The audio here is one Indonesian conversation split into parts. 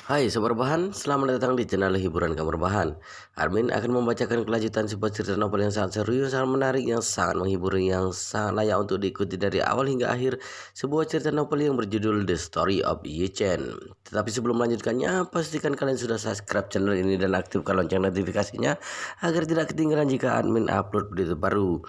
Hai Sobat Rebahan, selamat datang di channel hiburan Kamar Rebahan. Armin akan membacakan kelanjutan sebuah cerita novel yang sangat seru, yang sangat menarik, yang sangat menghibur, yang sangat layak untuk diikuti dari awal hingga akhir. Sebuah cerita novel yang berjudul The Story of Yi Chen. Tetapi sebelum melanjutkannya, pastikan kalian sudah subscribe channel ini dan aktifkan lonceng notifikasinya agar tidak ketinggalan jika admin upload video baru.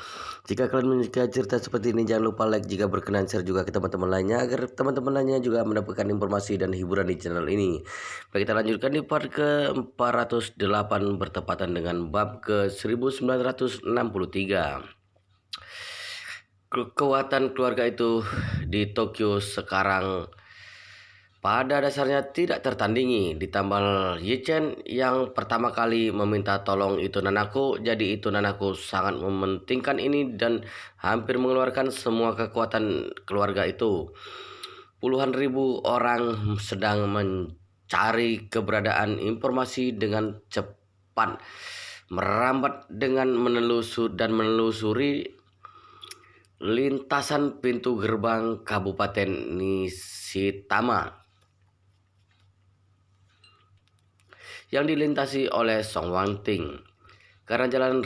Jika kalian menyukai cerita seperti ini, jangan lupa like, jika berkenan share juga ke teman-teman lainnya agar teman-teman lainnya juga mendapatkan informasi dan hiburan di channel ini. Baik, kita lanjutkan di part ke-408 bertepatan dengan bab ke-1963. Kekuatan keluarga itu di Tokyo sekarang pada dasarnya tidak tertandingi. Ditambah Yi Chen yang pertama kali meminta tolong itu Nanako, jadi itu Nanako sangat mementingkan ini dan hampir mengeluarkan semua kekuatan keluarga itu. Puluhan ribu orang sedang mencari keberadaan informasi dengan cepat, merambat dengan menelusuri lintasan pintu gerbang Kabupaten Nishitama yang dilintasi oleh Song Wanting. Karena jalan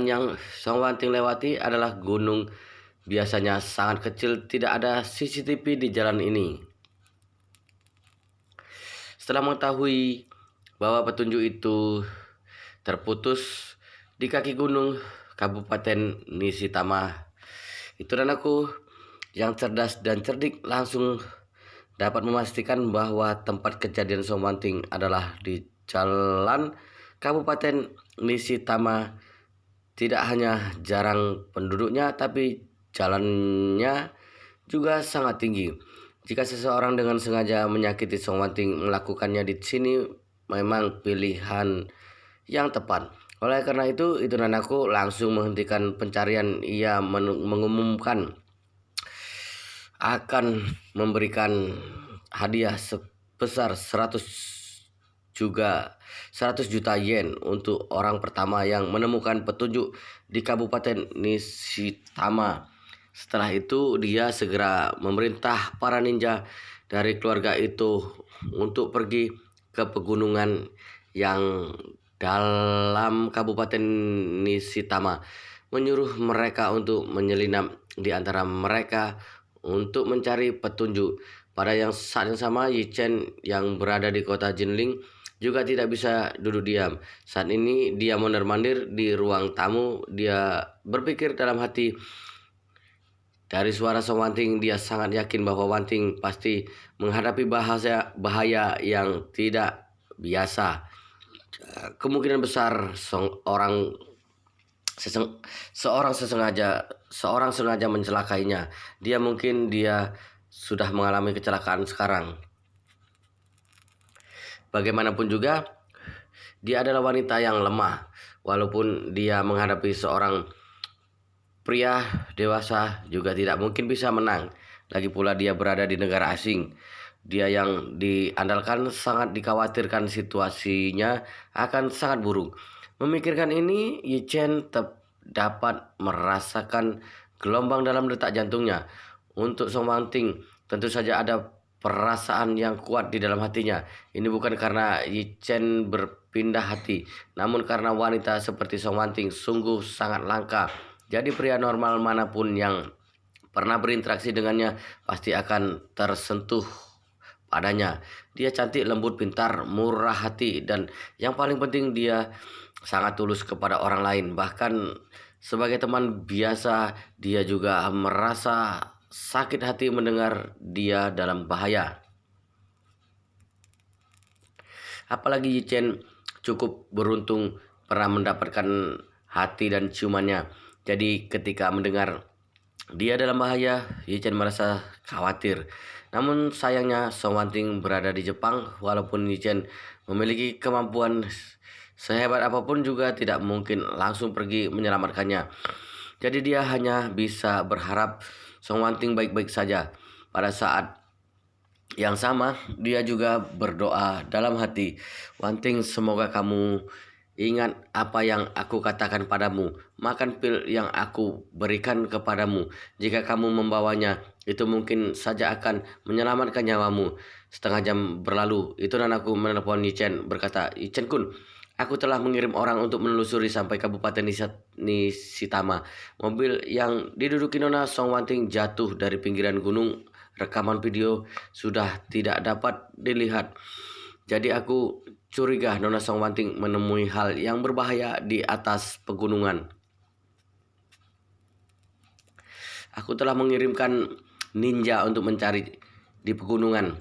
yang Song Wanting lewati adalah gunung, biasanya sangat kecil, tidak ada CCTV di jalan ini. Setelah mengetahui bahwa petunjuk itu terputus di kaki gunung Kabupaten Nishitama, itu dan aku yang cerdas dan cerdik langsung dapat memastikan bahwa tempat kejadian Song Wanting adalah di jalan Kabupaten Nishitama. Tidak hanya jarang penduduknya, tapi jalannya juga sangat tinggi. Jika seseorang dengan sengaja menyakiti Song Wanting melakukannya di sini, memang pilihan yang tepat. Oleh karena itu Nanako langsung menghentikan pencarian. Ia mengumumkan akan memberikan hadiah sebesar 100 juta yen untuk orang pertama yang menemukan petunjuk di Kabupaten Nishitama. Setelah itu dia segera memerintah para ninja dari keluarga itu untuk pergi ke pegunungan yang dalam Kabupaten Nishitama, menyuruh mereka untuk menyelinap di antara mereka untuk mencari petunjuk. Pada saat yang sama, Yi Chen yang berada di kota Jinling juga tidak bisa duduk diam. Saat ini dia mondar-mandir di ruang tamu. Dia berpikir dalam hati, dari suara Song Wanting dia sangat yakin bahwa Wanting pasti menghadapi bahaya yang tidak biasa. Kemungkinan besar seorang sengaja mencelakainya. Dia sudah mengalami kecelakaan sekarang. Bagaimanapun juga, dia adalah wanita yang lemah. Walaupun dia menghadapi seorang pria dewasa, juga tidak mungkin bisa menang. Lagi pula dia berada di negara asing. Dia yang diandalkan sangat dikhawatirkan situasinya akan sangat buruk. Memikirkan ini, Yi Chen dapat merasakan gelombang dalam detak jantungnya. Untuk Song Wanting, tentu saja ada perasaan yang kuat di dalam hatinya. Ini bukan karena Yi Chen berpindah hati, namun karena wanita seperti Song Wanting sungguh sangat langka. Jadi pria normal manapun yang pernah berinteraksi dengannya pasti akan tersentuh padanya. Dia cantik, lembut, pintar, murah hati, dan yang paling penting dia sangat tulus kepada orang lain. Bahkan sebagai teman biasa, dia juga merasa sakit hati mendengar dia dalam bahaya. Apalagi Yi Chen cukup beruntung pernah mendapatkan hati dan ciumannya. Jadi ketika mendengar dia dalam bahaya, Yi Chen merasa khawatir. Namun sayangnya Song Wanting berada di Jepang. Walaupun Yi Chen memiliki kemampuan sehebat apapun juga tidak mungkin langsung pergi menyelamatkannya. Jadi dia hanya bisa berharap Song Wanting baik-baik saja. Pada saat yang sama, dia juga berdoa dalam hati, Wanting, semoga kamu ingat apa yang aku katakan padamu. Makan pil yang aku berikan kepadamu. Jika kamu membawanya, itu mungkin saja akan menyelamatkan nyawamu. Setengah jam berlalu, itu nanaku menelpon Yichen berkata, Yichen Kun, aku telah mengirim orang untuk menelusuri sampai Kabupaten Nishitama. Mobil yang diduduki Nona Songwanting jatuh dari pinggiran gunung. Rekaman video sudah tidak dapat dilihat. Jadi aku curiga Nona Songwanting menemui hal yang berbahaya di atas pegunungan. Aku telah mengirimkan ninja untuk mencari di pegunungan.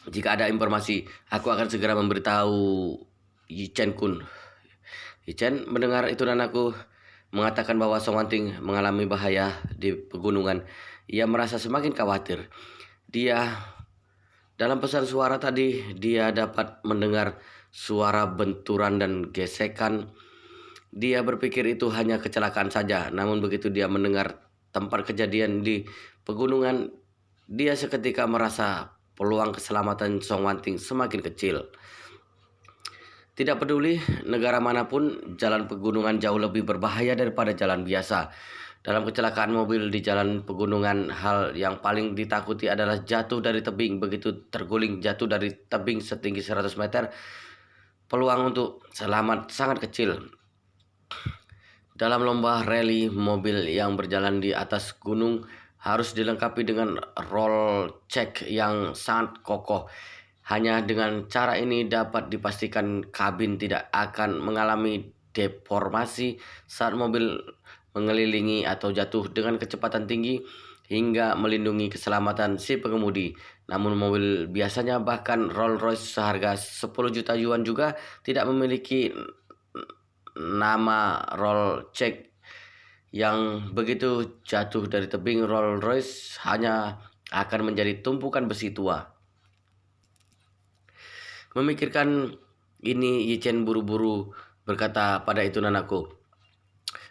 Jika ada informasi, aku akan segera memberitahu Yichen Kun. Yichen mendengar itu dan aku mengatakan bahwa Songwanting mengalami bahaya di pegunungan. Ia merasa semakin khawatir. Dalam pesan suara tadi, dia dapat mendengar suara benturan dan gesekan. Dia berpikir itu hanya kecelakaan saja, namun begitu dia mendengar tempat kejadian di pegunungan, dia seketika merasa peluang keselamatan Songwanting semakin kecil. Tidak peduli negara manapun, jalan pegunungan jauh lebih berbahaya daripada jalan biasa. Dalam kecelakaan mobil di jalan pegunungan, hal yang paling ditakuti adalah jatuh dari tebing. Begitu terguling jatuh dari tebing setinggi 100 meter, peluang untuk selamat sangat kecil. Dalam lomba rally, mobil yang berjalan di atas gunung harus dilengkapi dengan roll check yang sangat kokoh. Hanya dengan cara ini dapat dipastikan kabin tidak akan mengalami deformasi saat mobil mengelilingi atau jatuh dengan kecepatan tinggi hingga melindungi keselamatan si pengemudi. Namun mobil biasanya, bahkan Rolls-Royce seharga 10 juta yuan juga tidak memiliki nama roll check. Yang begitu jatuh dari tebing, Rolls-Royce hanya akan menjadi tumpukan besi tua. Memikirkan ini, Yichen buru-buru berkata pada itu nanaku,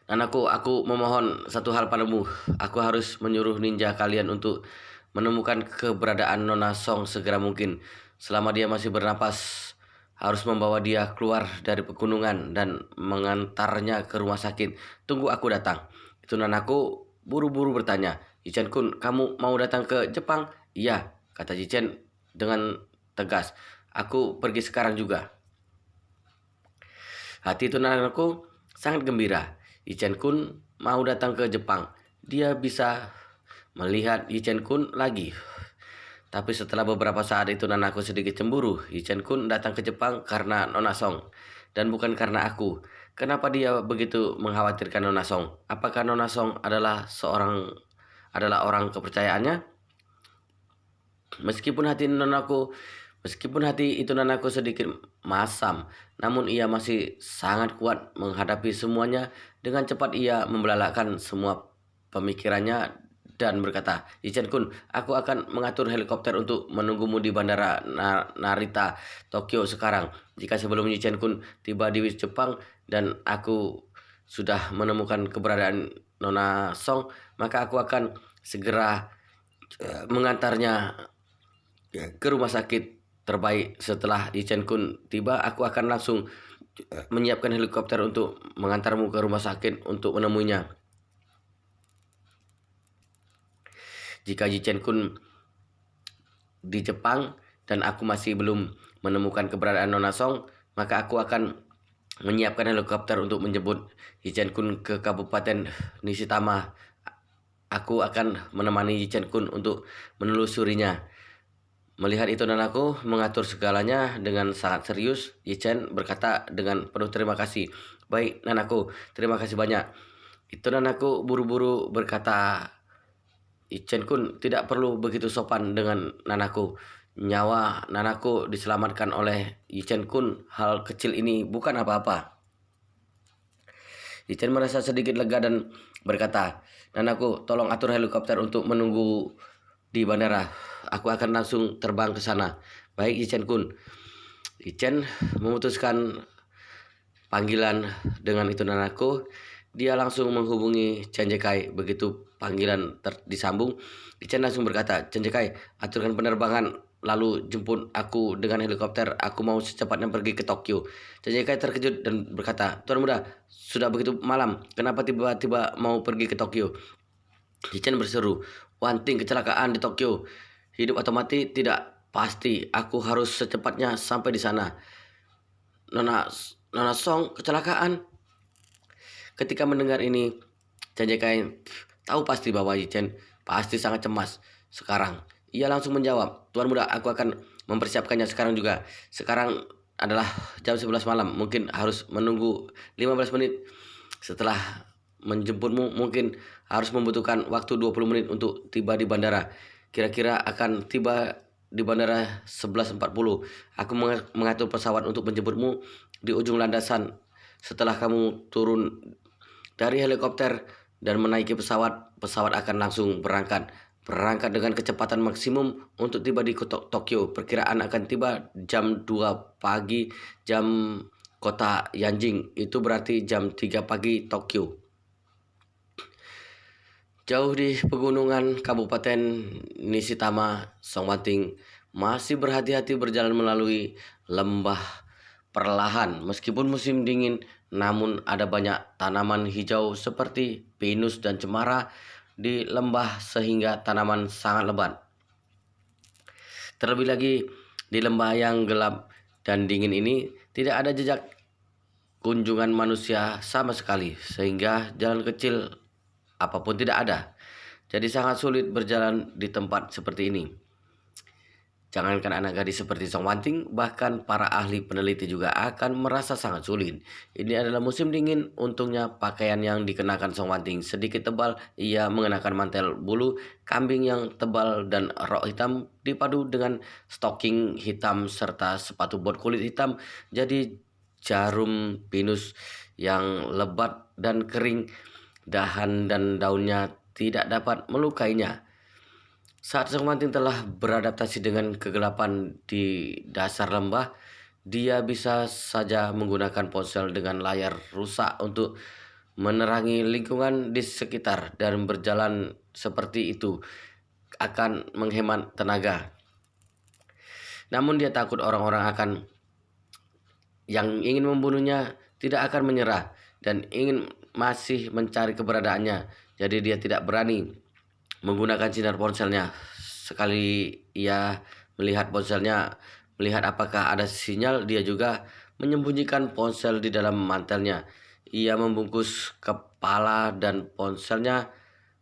Nanaku, aku memohon satu hal padamu. Aku harus menyuruh ninja kalian untuk menemukan keberadaan Nona Song segera mungkin. Selama dia masih bernapas, harus membawa dia keluar dari pegunungan dan mengantarnya ke rumah sakit. Tunggu aku datang. Itu nanaku buru-buru bertanya, Yichen Kun, kamu mau datang ke Jepang? Iya, kata Yichen dengan tegas. Aku pergi sekarang juga. Hati itu nanaku sangat gembira. Yichen Kun mau datang ke Jepang. Dia bisa melihat Yichen Kun lagi. Tapi setelah beberapa saat itu nanaku sedikit cemburu. Yichen Kun datang ke Jepang karena Nona Song dan bukan karena aku. Kenapa dia begitu mengkhawatirkan Nona Song? Apakah Nona Song adalah orang kepercayaannya? Meskipun hati itu nanaku sedikit masam, namun ia masih sangat kuat menghadapi semuanya. Dengan cepat ia membelalakkan semua pemikirannya dan berkata, Yichen Kun, aku akan mengatur helikopter untuk menunggumu di bandara Narita, Tokyo sekarang. Jika sebelum Yichen Kun tiba di Jepang dan aku sudah menemukan keberadaan Nona Song, maka aku akan segera mengantarnya ke rumah sakit terbaik. Setelah Yichen Kun tiba, aku akan langsung menyiapkan helikopter untuk mengantarmu ke rumah sakit untuk menemuinya. Jika Yichen Kun di Jepang dan aku masih belum menemukan keberadaan Nona Song, maka aku akan menyiapkan helikopter untuk menjemput Yichen Kun ke Kabupaten Nishitama. Aku akan menemani Yichen Kun untuk menelusurinya. Melihat itu nanaku mengatur segalanya dengan sangat serius, Yichen berkata dengan penuh terima kasih. Baik nanaku, terima kasih banyak. Itu nanaku buru-buru berkata, Yichen Kun tidak perlu begitu sopan dengan nanaku. Nyawa nanaku diselamatkan oleh Yichen Kun. Hal kecil ini bukan apa-apa. Yichen merasa sedikit lega dan berkata, Nanaku, tolong atur helikopter untuk menunggu di bandara. Aku akan langsung terbang ke sana. Baik Yichen Kun. Yichen memutuskan panggilan dengan itu nanaku. Dia langsung menghubungi Chen Jekai. Begitu panggilan disambung, Yichen langsung berkata, Chen Jekai, aturkan penerbangan lalu jemput aku dengan helikopter. Aku mau secepatnya pergi ke Tokyo. Chen Jekai terkejut dan berkata, Tuan muda, sudah begitu malam, kenapa tiba-tiba mau pergi ke Tokyo? Jichen berseru, "Wanting, kecelakaan di Tokyo. Hidup atau mati tidak pasti. Aku harus secepatnya sampai di sana." Nona, Nona Song, kecelakaan. Ketika mendengar ini, Chen Jekai tahu pasti bahwa Jichen pasti sangat cemas sekarang. Ia langsung menjawab, "Tuan muda, aku akan mempersiapkannya sekarang juga. Sekarang adalah jam 11 malam. Mungkin harus menunggu 15 menit. Setelah menjemputmu, mungkin harus membutuhkan waktu 20 menit untuk tiba di bandara. Kira-kira akan tiba di bandara 11.40. Aku mengatur pesawat untuk menjemputmu di ujung landasan. Setelah kamu turun dari helikopter dan menaiki pesawat, pesawat akan langsung berangkat. Berangkat dengan kecepatan maksimum untuk tiba di Tokyo. Perkiraan akan tiba jam 2 pagi jam kota Yanjing. Itu berarti jam 3 pagi Tokyo." Jauh di pegunungan Kabupaten Nishitama, Song Wanting masih berhati-hati berjalan melalui lembah perlahan. Meskipun musim dingin, namun ada banyak tanaman hijau seperti pinus dan cemara di lembah sehingga tanaman sangat lebat. Terlebih lagi di lembah yang gelap dan dingin ini tidak ada jejak kunjungan manusia sama sekali, sehingga jalan kecil apapun tidak ada. Jadi sangat sulit berjalan di tempat seperti ini. Jangankan anak gadis seperti Song Wanting, bahkan para ahli peneliti juga akan merasa sangat sulit. Ini adalah musim dingin, untungnya pakaian yang dikenakan Song Wanting sedikit tebal. Ia mengenakan mantel bulu kambing yang tebal dan rok hitam dipadu dengan stocking hitam serta sepatu bot kulit hitam. Jadi jarum pinus yang lebat dan kering, dahan dan daunnya tidak dapat melukainya. Saat Song Wanting telah beradaptasi dengan kegelapan di dasar lembah, dia bisa saja menggunakan ponsel dengan layar rusak untuk menerangi lingkungan di sekitar, dan berjalan seperti itu akan menghemat tenaga. Namun dia takut orang-orang yang ingin membunuhnya tidak akan menyerah dan ingin masih mencari keberadaannya. Jadi dia tidak berani menggunakan sinar ponselnya. Sekali ia melihat ponselnya, melihat apakah ada sinyal, dia juga menyembunyikan ponsel di dalam mantelnya. Ia membungkus kepala dan ponselnya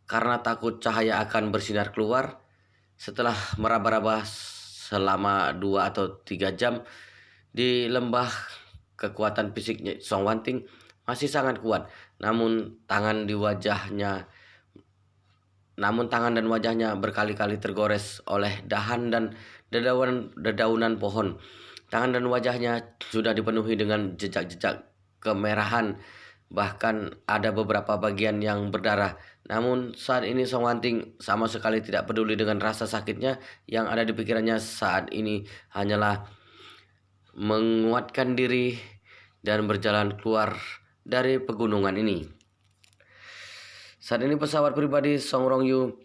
karena takut cahaya akan bersinar keluar. Setelah meraba-raba selama 2 atau 3 jam di lembah, kekuatan fisiknya Song Wanting masih sangat kuat. Namun tangan dan wajahnya berkali-kali tergores oleh dahan dan dedaunan pohon. Tangan dan wajahnya sudah dipenuhi dengan jejak-jejak kemerahan, bahkan ada beberapa bagian yang berdarah. Namun saat ini Song Wanting sama sekali tidak peduli dengan rasa sakitnya. Yang ada di pikirannya saat ini hanyalah menguatkan diri dan berjalan keluar dari pegunungan ini. Saat ini pesawat pribadi Song Rongyu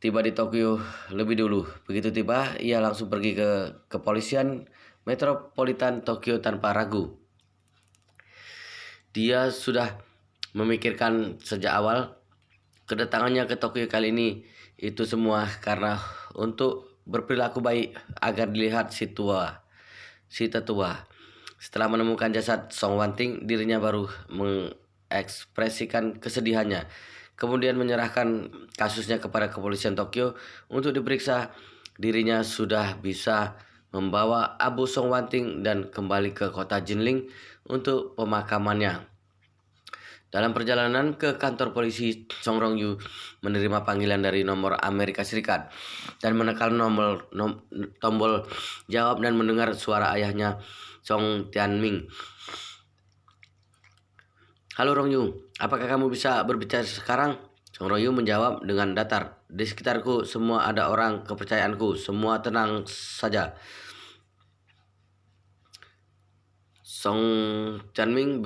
tiba di Tokyo lebih dulu. Begitu tiba, ia langsung pergi ke kepolisian metropolitan Tokyo tanpa ragu. Dia sudah memikirkan sejak awal kedatangannya ke Tokyo kali ini. Itu semua karena untuk berperilaku baik agar dilihat si tetua. Setelah menemukan jasad Song Wanting, dirinya baru mengekspresikan kesedihannya. Kemudian menyerahkan kasusnya kepada kepolisian Tokyo untuk diperiksa. Dirinya sudah bisa membawa Abu Song Wanting dan kembali ke kota Jinling untuk pemakamannya. Dalam perjalanan ke kantor polisi, Song Rongyu menerima panggilan dari nomor Amerika Serikat dan menekan tombol jawab dan mendengar suara ayahnya, Song Tianming. "Halo Rongyu, apakah kamu bisa berbicara sekarang?" Song Rongyu menjawab dengan datar, "Di sekitarku semua ada orang kepercayaanku, semua tenang saja." Song Tianming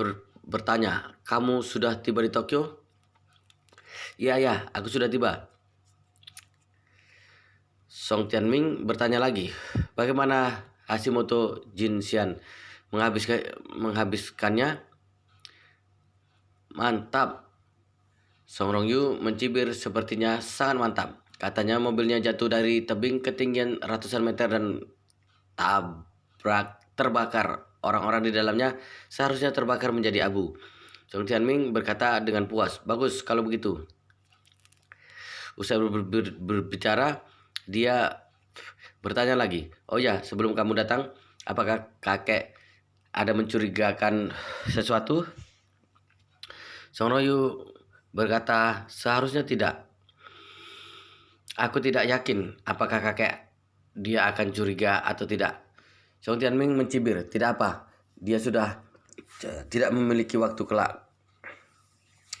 bertanya, "Kamu sudah tiba di Tokyo?" Ya, aku sudah tiba." Song Tianming bertanya lagi, "Bagaimana Hashimoto Jinxian menghabiskannya?" "Mantap. Song Rongyu mencibir sepertinya sangat mantap. Katanya mobilnya jatuh dari tebing ketinggian ratusan meter dan terbakar. Orang-orang di dalamnya seharusnya terbakar menjadi abu. Song Tianming berkata dengan puas, "Bagus kalau begitu." Usai berbicara, dia bertanya lagi, "Oh ya, sebelum kamu datang, apakah kakek ada mencurigakan sesuatu?" Song Rongyu berkata, "Seharusnya tidak. Aku tidak yakin apakah kakek dia akan curiga atau tidak." Song Tianming mencibir, "Tidak apa, dia sudah tidak memiliki waktu kelak."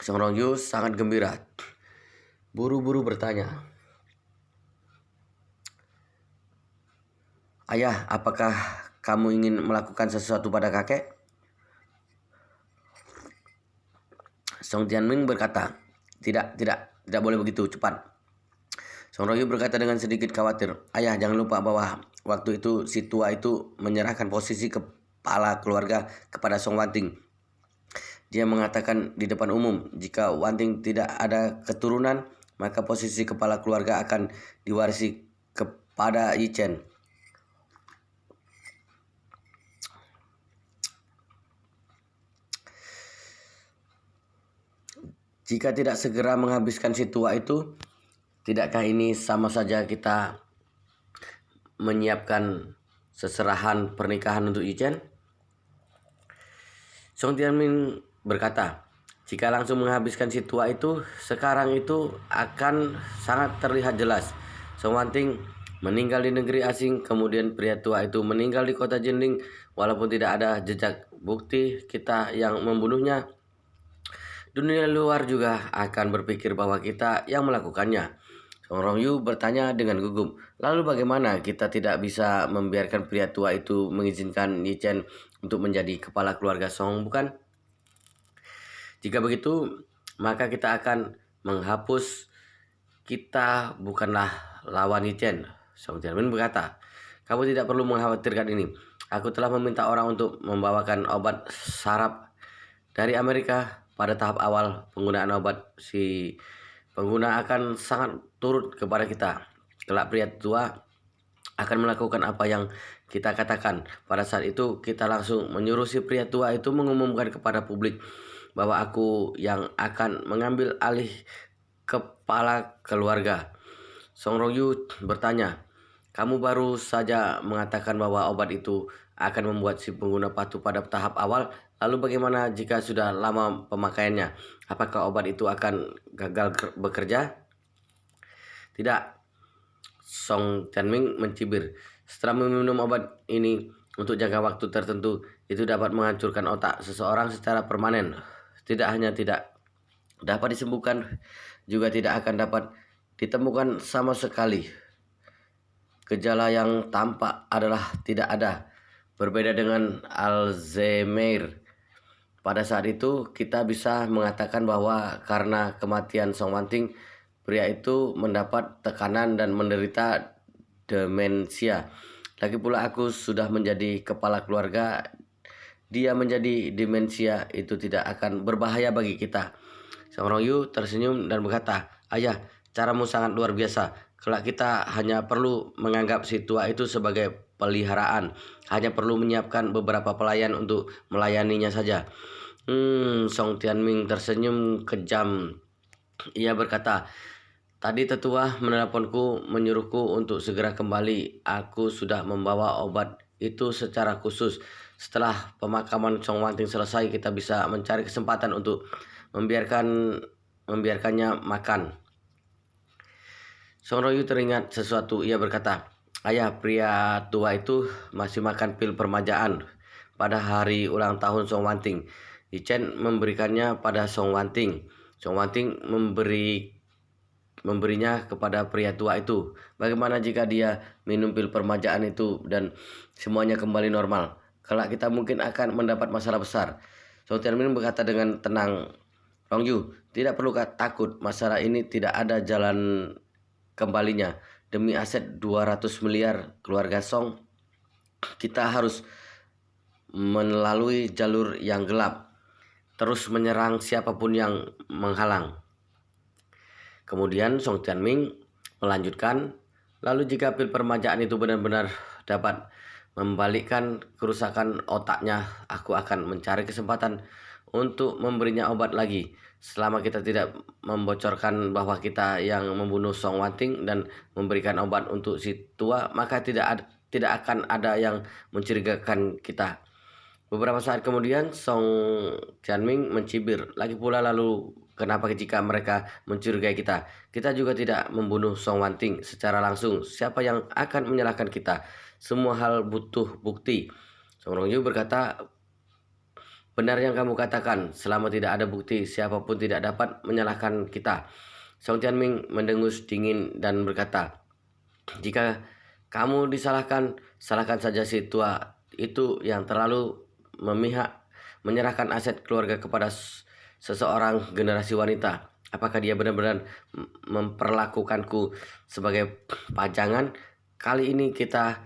Song Rongyu sangat gembira. Buru-buru bertanya, "Ayah, apakah kamu ingin melakukan sesuatu pada kakek?" Song Tianming berkata, tidak boleh begitu cepat." Song Rongyu berkata dengan sedikit khawatir, "Ayah, jangan lupa bahwa waktu itu si tua itu menyerahkan posisi kepala keluarga kepada Song Wanting. Dia mengatakan di depan umum, jika Wanting tidak ada keturunan, maka posisi kepala keluarga akan diwarisi kepada Yi Chen. Jika tidak segera menghabiskan si tua itu, tidakkah ini sama saja kita menyiapkan seserahan pernikahan untuk Yi Chen?" Song Tianming berkata, "Jika langsung menghabiskan si tua itu, sekarang itu akan sangat terlihat jelas. Song Wanting meninggal di negeri asing, kemudian pria tua itu meninggal di kota Jinling, walaupun tidak ada jejak bukti kita yang membunuhnya. Dunia luar juga akan berpikir bahwa kita yang melakukannya." Song Rongyu bertanya dengan gugup, "Lalu bagaimana kita tidak bisa membiarkan pria tua itu mengizinkan Yi Chen untuk menjadi kepala keluarga Song, bukan? Jika begitu, maka kita akan menghapus kita bukanlah lawan Yi Chen." Song Tianmin berkata, "Kamu tidak perlu mengkhawatirkan ini. Aku telah meminta orang untuk membawakan obat saraf dari Amerika. Pada tahap awal penggunaan obat, si pengguna akan sangat turut kepada kita. Kelak pria tua akan melakukan apa yang kita katakan. Pada saat itu kita langsung menyuruh si pria tua itu mengumumkan kepada publik bahwa aku yang akan mengambil alih kepala keluarga." Song Rongyu bertanya, "Kamu baru saja mengatakan bahwa obat itu akan membuat si pengguna patuh pada tahap awal. Lalu bagaimana jika sudah lama pemakaiannya? Apakah obat itu akan gagal bekerja?" "Tidak." Song Tianming mencibir, "Setelah meminum obat ini untuk jangka waktu tertentu, itu dapat menghancurkan otak seseorang secara permanen. Tidak hanya tidak dapat disembuhkan, juga tidak akan dapat ditemukan sama sekali. Gejala yang tampak adalah tidak ada. Berbeda dengan Alzheimer. Pada saat itu kita bisa mengatakan bahwa karena kematian Song Wanting, pria itu mendapat tekanan dan menderita demensia. Lagi pula aku sudah menjadi kepala keluarga, dia menjadi demensia itu tidak akan berbahaya bagi kita." Song Rongyu tersenyum dan berkata, "Ayah, caramu sangat luar biasa. Kelak kita hanya perlu menganggap si tua itu sebagai peliharaan. Hanya perlu menyiapkan beberapa pelayan untuk melayaninya saja." Song Tianming tersenyum kejam. Ia berkata, "Tadi tetua menelponku menyuruhku untuk segera kembali. Aku sudah membawa obat itu secara khusus. Setelah pemakaman Song Wanting selesai, kita bisa mencari kesempatan untuk membiarkannya makan." Song Rongyu teringat sesuatu. Ia berkata, "Ayah, pria tua itu masih makan pil permajaan pada hari ulang tahun Song Wanting. Yi Chen memberikannya pada Song Wanting. Song Wanting memberinya kepada pria tua itu. Bagaimana jika dia minum pil permajaan itu dan semuanya kembali normal? Kelak kita mungkin akan mendapat masalah besar." Song Tianmin berkata dengan tenang, "Rongyu, tidak perlu takut. Masalah ini tidak ada jalan kembalinya. Demi aset 200 miliar keluarga Song, kita harus melalui jalur yang gelap, terus menyerang siapapun yang menghalang." Kemudian Song Tianming melanjutkan, lalu jika pil permajaan itu benar-benar dapat membalikkan kerusakan otaknya, aku akan mencari kesempatan untuk memberinya obat lagi. Selama kita tidak membocorkan bahwa kita yang membunuh Song Wanting dan memberikan obat untuk si tua, maka tidak akan ada yang mencurigakan kita. Beberapa saat kemudian Song Tianming mencibir lagi pula, lalu kenapa jika mereka mencurigai kita? Kita juga tidak membunuh Song Wanting secara langsung. Siapa yang akan menyalahkan kita? Semua hal butuh bukti. Song Rongyu berkata, benar yang kamu katakan, selama tidak ada bukti siapapun tidak dapat menyalahkan kita. Song Tianming mendengus dingin dan berkata, jika kamu disalahkan, salahkan saja si tua itu yang terlalu memihak menyerahkan aset keluarga kepada seseorang generasi wanita. Apakah dia benar-benar memperlakukanku sebagai pajangan? Kali ini kita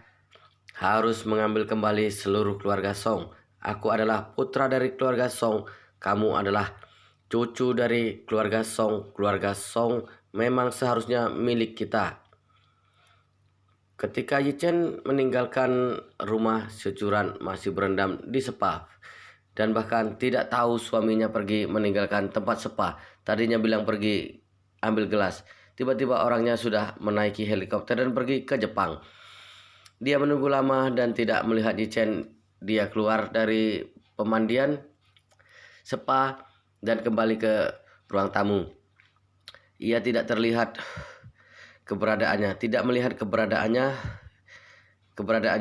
harus mengambil kembali seluruh keluarga Song. Aku adalah putra dari keluarga Song. Kamu adalah cucu dari keluarga Song. Keluarga Song memang seharusnya milik kita. Ketika Yi Chen meninggalkan rumah, Securan masih berendam di spa dan bahkan tidak tahu suaminya pergi meninggalkan tempat spa. Tadinya bilang pergi ambil gelas, tiba-tiba orangnya sudah menaiki helikopter dan pergi ke Jepang. Dia menunggu lama dan tidak melihat Yi Chen. Dia keluar dari pemandian spa dan kembali ke ruang tamu. Ia tidak terlihat keberadaannya, tidak melihat keberadaan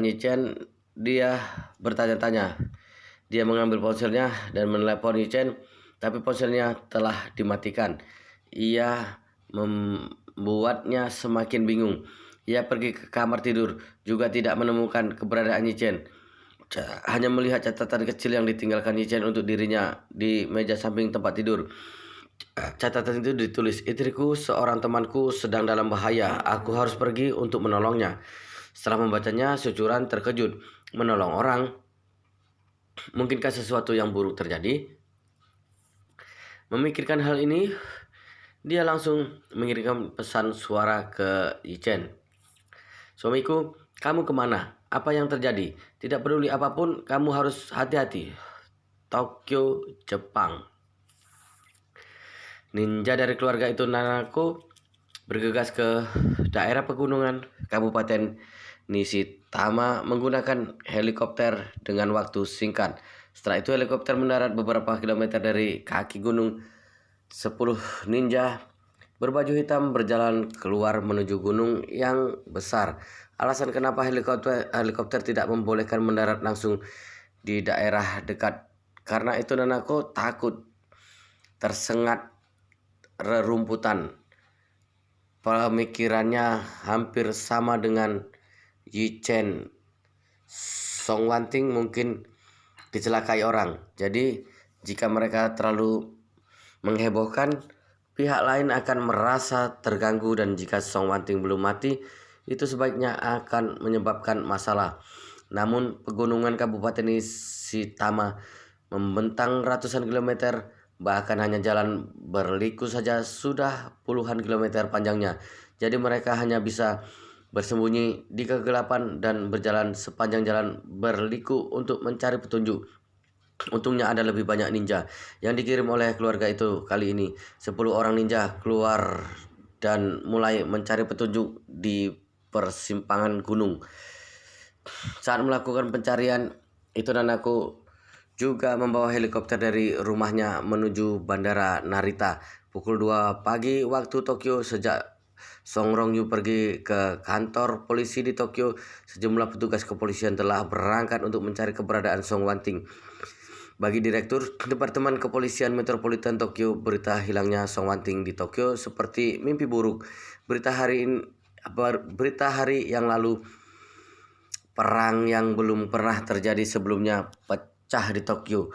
Yi Chen. Dia bertanya-tanya. Dia mengambil ponselnya dan menelepon Yi Chen, tapi ponselnya telah dimatikan. Ia membuatnya semakin bingung. Ia pergi ke kamar tidur, juga tidak menemukan keberadaan Yi Chen. Hanya melihat catatan kecil yang ditinggalkan Yi Chen untuk dirinya di meja samping tempat tidur. Catatan itu ditulis, istriku, seorang temanku sedang dalam bahaya. Aku harus pergi untuk menolongnya. Setelah membacanya, Securan terkejut. Menolong orang? Mungkinkah sesuatu yang buruk terjadi? Memikirkan hal ini, dia langsung mengirimkan pesan suara ke Yi Chen. Suamiku, kamu kemana? Apa yang terjadi? Tidak peduli apapun, kamu harus hati-hati. Tokyo, Jepang. Ninja dari keluarga itu Nanako bergegas ke daerah pegunungan Kabupaten Nishitama menggunakan helikopter dengan waktu singkat. Setelah itu helikopter mendarat beberapa kilometer dari kaki gunung. 10 ninja berbaju hitam berjalan keluar menuju gunung yang besar. Alasan kenapa helikopter tidak membolehkan mendarat langsung di daerah dekat, karena itu Nanako takut tersengat rerumputan. Pemikirannya hampir sama dengan Yi Chen. Song Wanting mungkin dicelakai orang. Jadi jika mereka terlalu menghebohkan, pihak lain akan merasa terganggu, dan jika Song Wanting belum mati, itu sebaiknya akan menyebabkan masalah. Namun pegunungan Kabupaten Nishitama membentang ratusan kilometer. Bahkan hanya jalan berliku saja sudah puluhan kilometer panjangnya. Jadi mereka hanya bisa bersembunyi di kegelapan dan berjalan sepanjang jalan berliku untuk mencari petunjuk. Untungnya ada lebih banyak ninja yang dikirim oleh keluarga itu. Kali ini 10 orang ninja keluar dan mulai mencari petunjuk di persimpangan gunung. Saat melakukan pencarian itu, Nanako juga membawa helikopter dari rumahnya menuju Bandara Narita. Pukul 2 pagi waktu Tokyo. Sejak Song Rongyu pergi ke kantor polisi di Tokyo, sejumlah petugas kepolisian telah berangkat untuk mencari keberadaan Song Wanting. Bagi Direktur Departemen Kepolisian Metropolitan Tokyo, berita hilangnya Song Wanting di Tokyo seperti mimpi buruk. Berita hari yang lalu, perang yang belum pernah terjadi sebelumnya, pecah di Tokyo.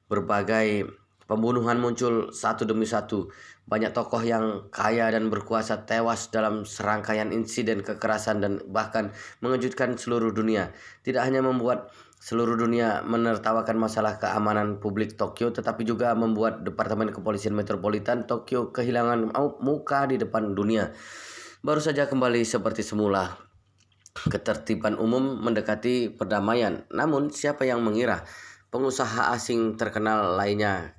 Berbagai Pembunuhan muncul satu demi satu. Banyak tokoh yang kaya dan berkuasa tewas dalam serangkaian insiden kekerasan dan bahkan mengejutkan seluruh dunia. Tidak hanya membuat seluruh dunia menertawakan masalah keamanan publik Tokyo, tetapi juga membuat Departemen Kepolisian Metropolitan Tokyo kehilangan muka di depan dunia. Baru saja kembali seperti semula. Ketertiban umum mendekati perdamaian. Namun siapa yang mengira pengusaha asing terkenal lainnya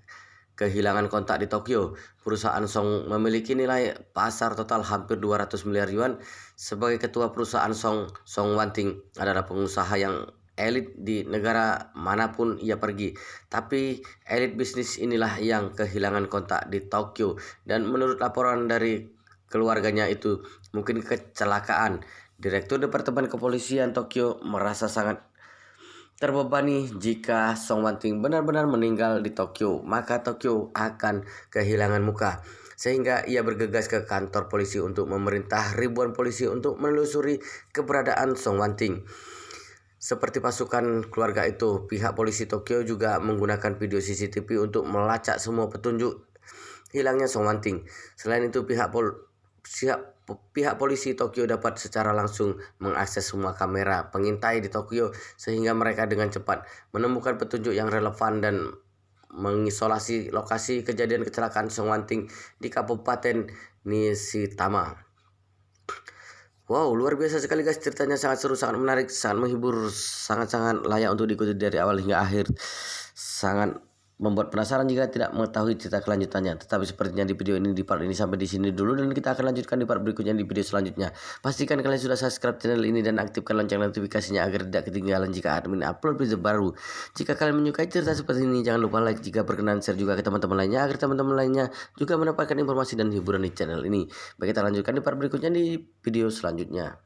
kehilangan kontak di Tokyo? Perusahaan Song memiliki nilai pasar total hampir 200 miliar yuan. Sebagai ketua perusahaan Song Wanting adalah pengusaha yang elit di negara manapun ia pergi. Tapi elit bisnis inilah yang kehilangan kontak di Tokyo. Dan menurut laporan dari keluarganya itu mungkin kecelakaan. Direktur Departemen Kepolisian Tokyo merasa sangat terbebani. Jika Song Wanting benar-benar meninggal di Tokyo, maka Tokyo akan kehilangan muka. Sehingga ia bergegas ke kantor polisi untuk memerintah ribuan polisi untuk menelusuri keberadaan Song Wanting. Seperti pasukan keluarga itu, pihak polisi Tokyo juga menggunakan video CCTV untuk melacak semua petunjuk hilangnya Song Wanting. Selain itu, pihak polisi Tokyo dapat secara langsung mengakses semua kamera pengintai di Tokyo sehingga mereka dengan cepat menemukan petunjuk yang relevan dan mengisolasi lokasi kejadian kecelakaan Song Wanting di Kabupaten Nishitama. Wow, luar biasa sekali guys, ceritanya sangat seru, sangat menarik, sangat menghibur, sangat-sangat layak untuk diikuti dari awal hingga akhir. Sangat membuat penasaran jika tidak mengetahui cerita kelanjutannya. Tetapi sepertinya di video ini, di part ini sampai di sini dulu, dan kita akan lanjutkan di part berikutnya di video selanjutnya. Pastikan kalian sudah subscribe channel ini dan aktifkan lonceng notifikasinya agar tidak ketinggalan jika admin upload video baru. Jika kalian menyukai cerita seperti ini, jangan lupa like, jika berkenan share juga ke teman-teman lainnya agar teman-teman lainnya juga mendapatkan informasi dan hiburan di channel ini. Baik, kita lanjutkan di part berikutnya di video selanjutnya.